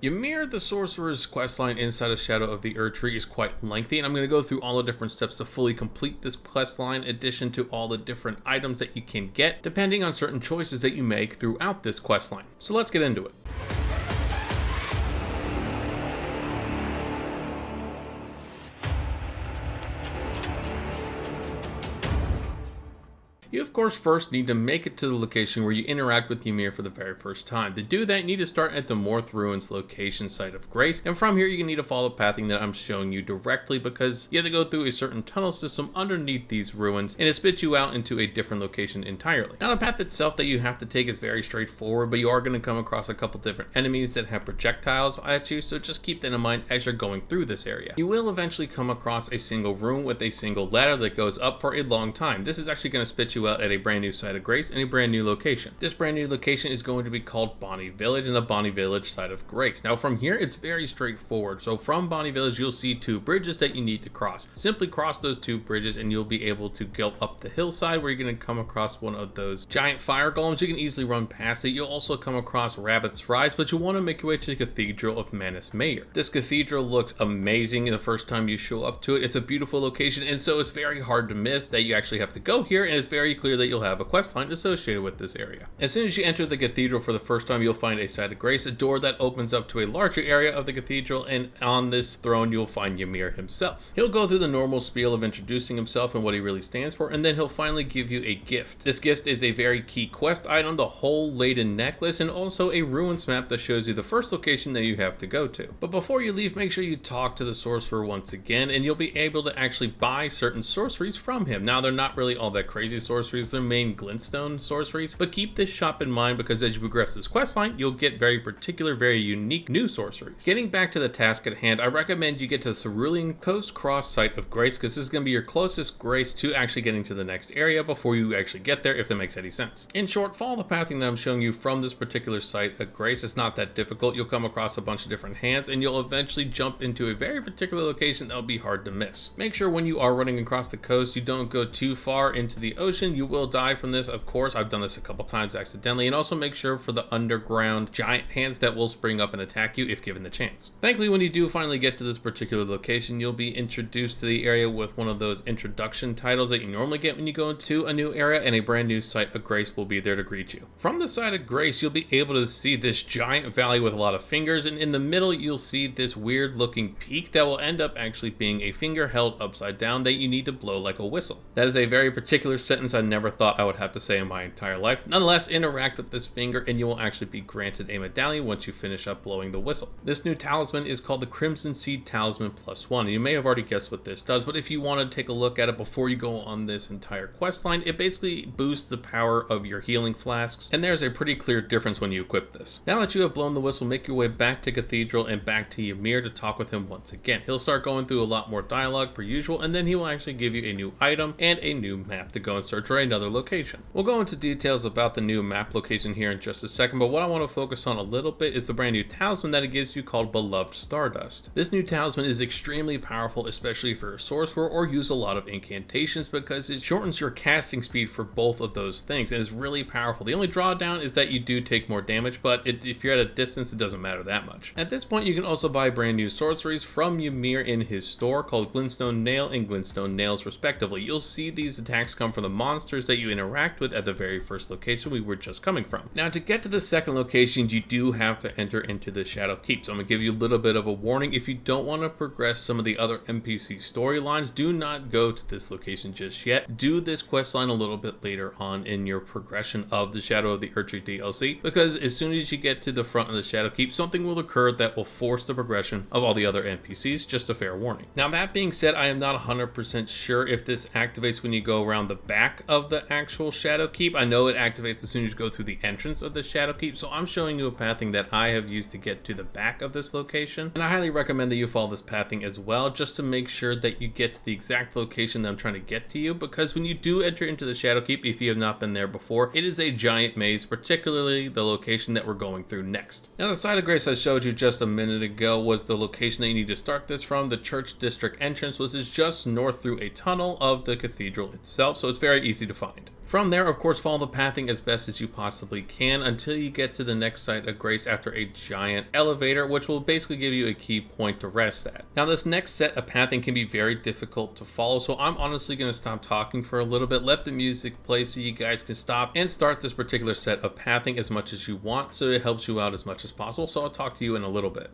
Ymir the Sorcerer's questline inside of Shadow of the Erdtree is quite lengthy, and I'm going to go through all the different steps to fully complete this questline, in addition to all the different items that you can get, depending on certain choices that you make throughout this questline. So let's get into it. You of course first need to make it to the location where you interact with Ymir for the very first time. To do that, you need to start at the Morth Ruins location site of Grace, and from here you need to follow the pathing that I'm showing you directly, because you have to go through a certain tunnel system underneath these ruins, and it spits you out into a different location entirely. Now the path itself that you have to take is very straightforward, but you are going to come across a couple different enemies that have projectiles at you, so just keep that in mind as you're going through this area. You will eventually come across a single room with a single ladder that goes up for a long time. This is actually going to spit you out at a brand new site of Grace and a brand new location. This brand new location is going to be called Bonnie Village and the Bonnie Village side of Grace. Now from here it's very straightforward. So from Bonnie Village you'll see two bridges that you need to cross. Simply cross those two bridges and you'll be able to go up the hillside where you're going to come across one of those giant fire golems. You can easily run past it. You'll also come across Rabbit's Rise, but you'll want to make your way to the Cathedral of Manus Mayor. This cathedral looks amazing the first time you show up to it. It's a beautiful location, and so it's very hard to miss that you actually have to go here, and it's very clear that you'll have a quest line associated with this area. As soon as you enter the cathedral for the first time, you'll find a site of Grace, a door that opens up to a larger area of the cathedral, and on this throne you'll find Ymir himself. He'll go through the normal spiel of introducing himself and what he really stands for, and then he'll finally give you a gift. This gift is a very key quest item, the Hole Laden Necklace, and also a ruins map that shows you the first location that you have to go to. But before you leave, make sure you talk to the sorcerer once again, and you'll be able to actually buy certain sorceries from him. Now they're not really all that crazy sorceries, they're main glintstone sorceries, but keep this shop in mind because as you progress this questline, you'll get very particular, very unique new sorceries. Getting back to the task at hand, I recommend you get to the Cerulean Coast Cross site of Grace, because this is going to be your closest Grace to actually getting to the next area before you actually get there, if that makes any sense. In short, follow the pathing that I'm showing you from this particular site of Grace. It's not that difficult. You'll come across a bunch of different hands, and you'll eventually jump into a very particular location that'll be hard to miss. Make sure when you are running across the coast, you don't go too far into the ocean. You will die from this, of course. I've done this a couple times accidentally, and also make sure for the underground giant hands that will spring up and attack you if given the chance. Thankfully, when you do finally get to this particular location, you'll be introduced to the area with one of those introduction titles that you normally get when you go into a new area, and a brand new site of Grace will be there to greet you. From the side of Grace, you'll be able to see this giant valley with a lot of fingers, and in the middle you'll see this weird looking peak that will end up actually being a finger held upside down that you need to blow like a whistle. That is a very particular sentence I never thought I would have to say in my entire life. Nonetheless, interact with this finger and you will actually be granted a medallion once you finish up blowing the whistle. This new talisman is called the Crimson Seed Talisman +1. You may have already guessed what this does, but if you want to take a look at it before you go on this entire quest line, it basically boosts the power of your healing flasks, and there's a pretty clear difference when you equip this. Now that you have blown the whistle, make your way back to Cathedral and back to Ymir to talk with him once again. He'll start going through a lot more dialogue per usual, and then he will actually give you a new item and a new map to go and search for another location. We'll go into details about the new map location here in just a second, but what I want to focus on a little bit is the brand new talisman that it gives you called Beloved Stardust. This new talisman is extremely powerful, especially for a sorcerer or use a lot of incantations, because it shortens your casting speed for both of those things and is really powerful. The only drawdown is that you do take more damage, but if you're at a distance, it doesn't matter that much. At this point, you can also buy brand new sorceries from Ymir in his store called Glintstone Nail and Glintstone Nails respectively. You'll see these attacks come from the monsters that you interact with at the very first location we were just coming from. Now to get to the second location, you do have to enter into the Shadow Keep, so I'm going to give you a little bit of a warning. If you don't want to progress some of the other NPC storylines, do not go to this location just yet. Do this questline a little bit later on in your progression of the Shadow of the Erdtree DLC, because as soon as you get to the front of the Shadow Keep, something will occur that will force the progression of all the other NPCs, just a fair warning. Now that being said, I am not 100% sure if this activates when you go around the back of the actual Shadow Keep. I know it activates as soon as you go through the entrance of the Shadow Keep, so I'm showing you a pathing that I have used to get to the back of this location, and I highly recommend that you follow this pathing as well, just to make sure that you get to the exact location that I'm trying to get to you, because when you do enter into the Shadow Keep, if you have not been there before, it is a giant maze, particularly the location that we're going through next. Now the side of Grace I showed you just a minute ago was the location that you need to start this from, the Church District entrance, which is just north through a tunnel of the cathedral itself, so it's very easy to find. From there, of course, follow the pathing as best as you possibly can until you get to the next site of grace after a giant elevator, which will basically give you a key point to rest at. Now, this next set of pathing can be very difficult to follow, so I'm honestly going to stop talking for a little bit, let the music play so you guys can stop and start this particular set of pathing as much as you want, so it helps you out as much as possible. So I'll talk to you in a little bit.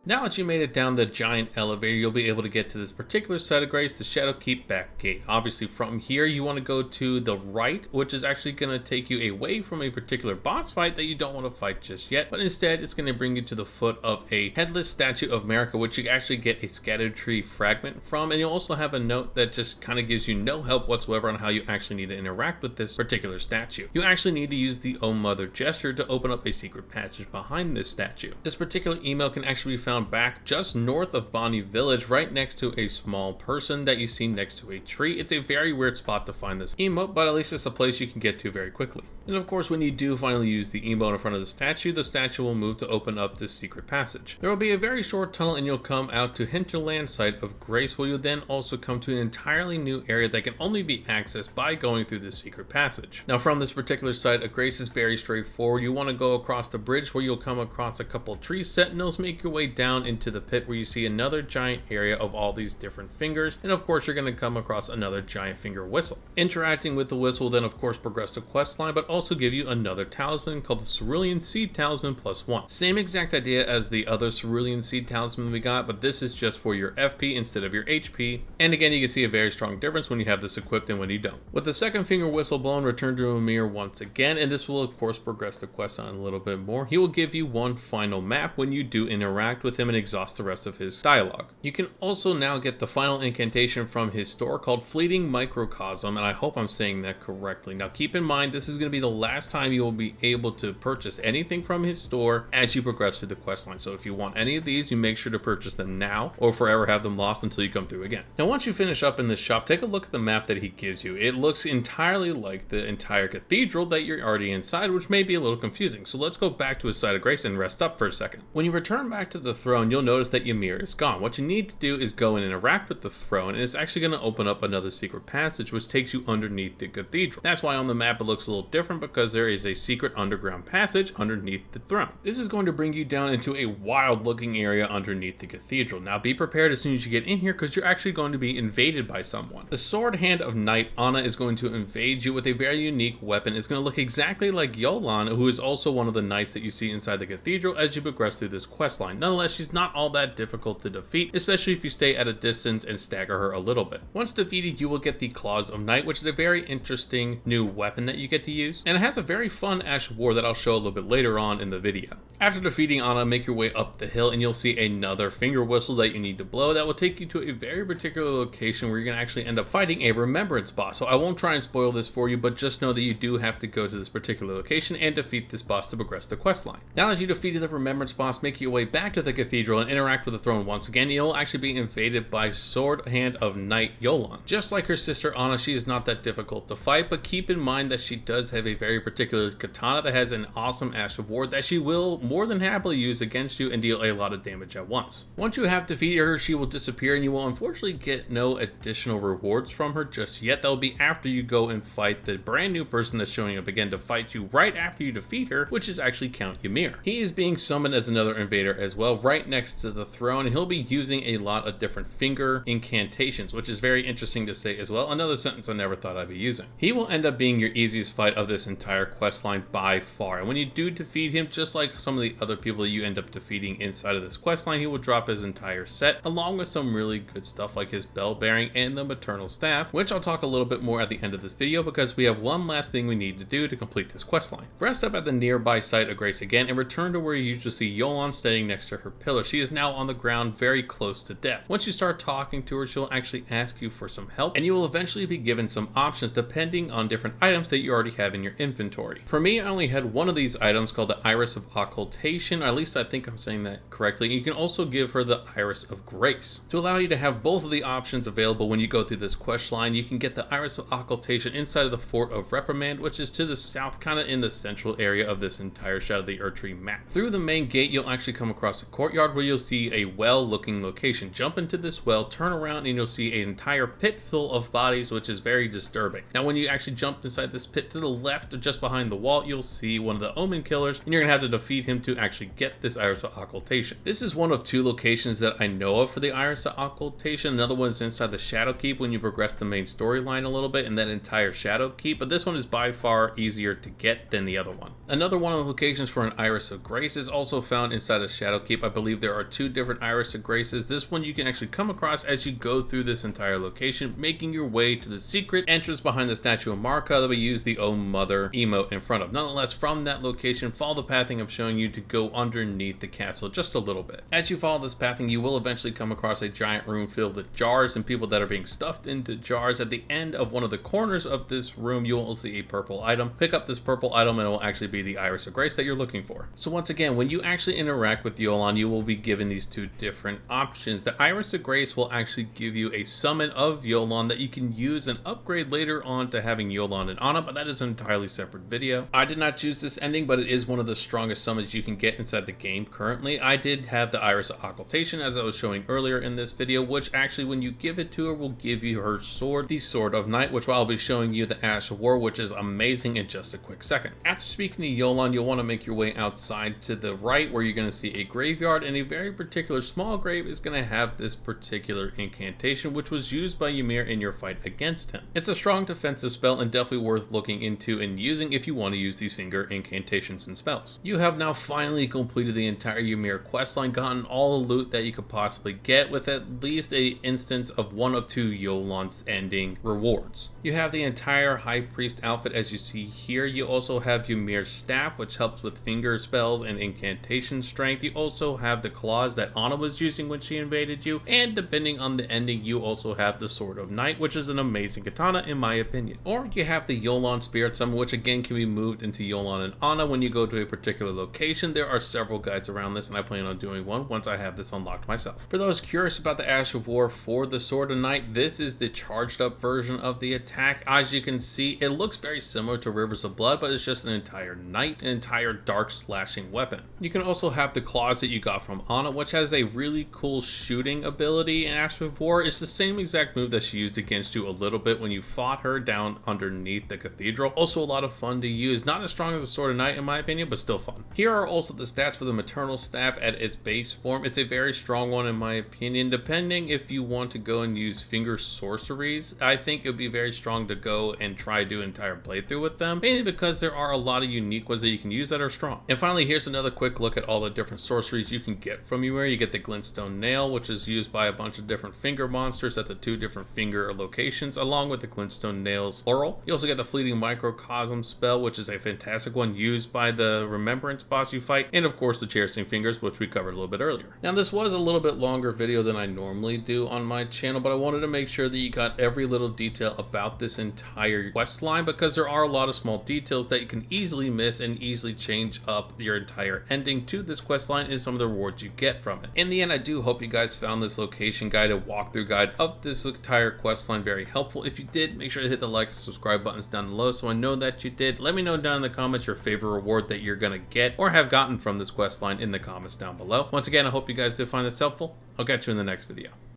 Now that you made it down the giant elevator, you'll be able to get to this particular site of grace, the Shadowkeep back gate. Obviously from here you want to go to the right, which is actually going to take you away from a particular boss fight that you don't want to fight just yet, but instead it's going to bring you to the foot of a headless statue of America, which you actually get a scattered tree fragment from, and you'll also have a note that just kind of gives you no help whatsoever on how you actually need to interact with this particular statue. You actually need to use the Oh Mother gesture to open up a secret passage behind this statue. This particular email can actually be found back just north of Bonnie Village, right next to a small person that you see next to a tree. It's a very weird spot to find this emote, but at least it's a place you can get to very quickly. And of course, when you do finally use the emote in front of the statue will move to open up this secret passage. There will be a very short tunnel and you'll come out to Hinterland Site of Grace, where you'll then also come to an entirely new area that can only be accessed by going through this secret passage. Now from this particular Site of Grace is very straightforward. You want to go across the bridge where you'll come across a couple tree sentinels, make your way down into the pit where you see another giant area of all these different fingers, and of course you're going to come across another giant finger whistle. Interacting with the whistle then of course progress the quest line, but also give you another talisman called the Cerulean Seed Talisman +1. Same exact idea as the other Cerulean Seed Talisman we got, but this is just for your FP instead of your HP, and again you can see a very strong difference when you have this equipped and when you don't. With the second finger whistle blown, return to Ymir once again, and this will of course progress the quest line a little bit more. He will give you one final map when you do interact with him and exhaust the rest of his dialogue. You can also now get the final incantation from his store called Fleeting Microcosm, and I hope I'm saying that correctly. Now keep in mind this is going to be the last time you will be able to purchase anything from his store as you progress through the quest line. So if you want any of these, you make sure to purchase them now or forever have them lost until you come through again. Now once you finish up in this shop, take a look at the map that he gives you. It looks entirely like the entire cathedral that you're already inside, which may be a little confusing. So let's go back to his Site of Grace and rest up for a second. When you return back to the throne, you'll notice that Ymir is gone. What you need to do is go and interact with the throne, and it's actually going to open up another secret passage which takes you underneath the cathedral. That's why on the map it looks a little different, because there is a secret underground passage underneath the throne. This is going to bring you down into a wild looking area underneath the cathedral. Now be prepared as soon as you get in here, because you're actually going to be invaded by someone. The Swordhand of Knight Anna is going to invade you with a very unique weapon. It's going to look exactly like Jolan, who is also one of the knights that you see inside the cathedral as you progress through this quest line. Nonetheless, she's not all that difficult to defeat, especially if you stay at a distance and stagger her a little bit. Once defeated, you will get the Claws of Night, which is a very interesting new weapon that you get to use, and it has a very fun Ash of War that I'll show a little bit later on in the video. After defeating Anna, make your way up the hill and you'll see another finger whistle that you need to blow that will take you to a very particular location where you're going to actually end up fighting a Remembrance Boss. So I won't try and spoil this for you, but just know that you do have to go to this particular location and defeat this boss to progress the questline. Now that you defeated the Remembrance Boss, make your way back to the Cathedral and interact with the throne once again. You'll actually be invaded by Swordhand of Knight Jolan. Just like her sister Anna, she is not that difficult to fight, but keep in mind that she does have a very particular katana that has an awesome Ash of War that she will more than happily use against you and deal a lot of damage at once. Once you have defeated her, she will disappear and you will unfortunately get no additional rewards from her just yet. That will be after you go and fight the brand new person that's showing up again to fight you right after you defeat her, which is actually Count Ymir. He is being summoned as another invader as well, right next to the throne, and he'll be using a lot of different finger incantations, which is very interesting to say as well. Another sentence I never thought I'd be using. He will end up being your easiest fight of this entire questline by far, and when you do defeat him, just like some of the other people you end up defeating inside of this questline, he will drop his entire set along with some really good stuff like his bell bearing and the maternal staff, which I'll talk a little bit more at the end of this video because we have one last thing we need to do to complete this questline. Rest up at the nearby site of Grace again and return to where you usually see Jolan standing next to her pillar. She is now on the ground very close to death. Once you start talking to her, she'll actually ask you for some help and you will eventually be given some options depending on different items that you already have in your inventory. For me, I only had one of these items called the Iris of Occultation, or at least I think I'm saying that correctly. You can also give her the Iris of Grace. To allow you to have both of the options available when you go through this quest line, you can get the Iris of Occultation inside of the Fort of Reprimand, which is to the south, kind of in the central area of this entire Shadow of the Erdtree map. Through the main gate, you'll actually come across a courtyard where you'll see a well-looking location. Jump into this well, turn around, and you'll see an entire pit full of bodies, which is very disturbing. Now, when you actually jump inside this pit to the left, or just behind the wall, you'll see one of the Omen Killers, and you're gonna have to defeat him to actually get this Iris of Occultation. This is one of two locations that I know of for the Iris of Occultation. Another one is inside the Shadow Keep when you progress the main storyline a little bit in that entire Shadow Keep, but this one is by far easier to get than the other one. Another one of the locations for an Iris of Grace is also found inside of Shadow Keep. I believe there are two different Iris of Graces. This one you can actually come across as you go through this entire location, making your way to the secret entrance behind the statue of Marka that we use the Oh Mother emote in front of. Nonetheless, from that location, follow the pathing I'm showing you to go underneath the castle just a little bit. As you follow this pathing, you will eventually come across a giant room filled with jars and people that are being stuffed into jars. At the end of one of the corners of this room, you will see a purple item. Pick up this purple item and it will actually be the Iris of Grace that you're looking for. So once again, when you actually interact with Jolan, you will be given these two different options. The Iris of Grace will actually give you a summon of Jolan that you can use and upgrade later on to having Jolan and Anna, but that is an entirely separate video. I did not choose this ending, but it is one of the strongest summons you can get inside the game currently. I did have the Iris of Occultation as I was showing earlier in this video, which actually when you give it to her will give you her sword, the Sword of Night, which I'll be showing you the Ash of War, which is amazing in just a quick second. After speaking to Jolan, you'll want to make your way outside to the right where you're going to see a graveyard, and a very particular small grave is going to have this particular incantation, which was used by Ymir in your fight against him. It's a strong defensive spell and definitely worth looking into and using if you want to use these finger incantations and spells. You have now finally completed the entire Ymir questline, gotten all the loot that you could possibly get with at least an instance of one of two Jolan's ending rewards. You have the entire High Priest outfit as you see here. You also have Ymir's staff, which helps with finger spells and incantation strength. You also have the claws that Anna was using when she invaded you, and depending on the ending, you also have the Sword of Night, which is an amazing katana in my opinion. Or you have the Jolan Spirit Summon, which again can be moved into Jolan and Anna when you go to a particular location. There are several guides around this, and I plan on doing one once I have this unlocked myself. For those curious about the Ash of War for the Sword of Night, this is the charged up version of the attack. As you can see, it looks very similar to Rivers of Blood, but it's just an entire knight, an entire dark slashing weapon. You can also have the claws that you got from Anna, which has a really cool shooting ability in Ash of War. It's the same exact move that she used against you a little bit when you fought her down underneath the cathedral. Also a lot of fun to use. Not as strong as the Sword of Night in my opinion, but still fun. Here are also the stats for the maternal staff at its base form. It's a very strong one in my opinion. Depending if you want to go and use finger sorceries, I think it would be very strong to go and try to do an entire playthrough with them, mainly because there are a lot of unique ones that you can use that are strong. And finally, here's another quick look at all the different sorceries you can get from Ymir. You get the Glintstone Nail, which is used by a bunch of different finger monsters at the two different finger locations, along with the Glintstone Nails plural. You also get the Fleeting Microcosm spell, which is a fantastic one used by the Remembrance Boss boss you fight, and of course the cherishing fingers, which we covered a little bit earlier. Now this was a little bit longer video than I normally do on my channel, but I wanted to make sure that you got every little detail about this entire quest line, because there are a lot of small details that you can easily miss and easily change up your entire ending to this quest line and some of the rewards you get from it. In the end, I do hope you guys found this location guide, a walkthrough guide of this entire quest line, very helpful. If you did, make sure to hit the like and subscribe buttons down below so I know that you did. Let me know down in the comments your favorite reward that you're gonna get or have gotten from this quest line in the comments down below. Once again, I hope you guys did find this helpful. I'll catch you in the next video.